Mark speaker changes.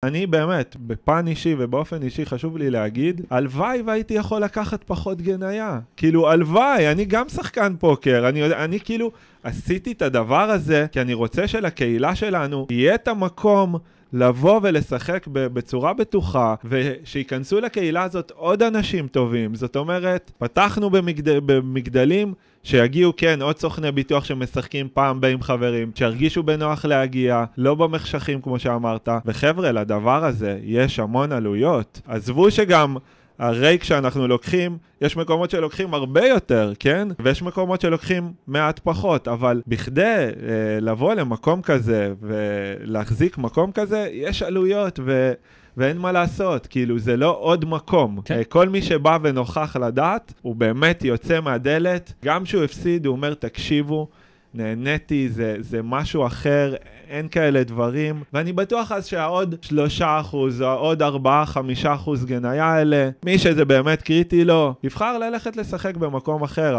Speaker 1: אני באמת, בפן אישי ובאופן אישי חשוב לי להגיד, הלוואי והייתי יכול לקחת פחות גניה. כאילו, הלוואי, אני גם שחקן פוקר, אני כאילו עשיתי את הדבר הזה, כי אני רוצה שלקהילה שלנו יהיה את המקום לבוא ולשחק בצורה בטוחה, ושיכנסו לקהילה הזאת עוד אנשים טובים. זאת אומרת, פתחנו במגדלים שיגיעו, כן, עוד סוכני ביטוח שמשחקים פעם בה עם חברים, שירגישו בנוח להגיע, לא במחשכים כמו שאמרת. וחבר'ה, לדבר הזה יש המון עלויות. עזבו שגם הרי כשאנחנו לוקחים, יש מקומות שלוקחים הרבה יותר, כן? ויש מקומות שלוקחים מעט פחות, אבל בכדי לבוא למקום כזה ולהחזיק מקום כזה, יש עלויות ואין מה לעשות, כאילו זה לא עוד מקום.
Speaker 2: כן.
Speaker 1: כל מי שבא ונוכח לדעת, הוא באמת יוצא מהדלת, גם שהוא הפסיד, הוא אומר, תקשיבו, נהניתי, זה משהו אחר, אין כאלה דברים, ואני בטוח אז שהעוד 3% או עוד 4-5% גניה האלה, מי שזה באמת קריטי לו, יבחר ללכת לשחק במקום אחר.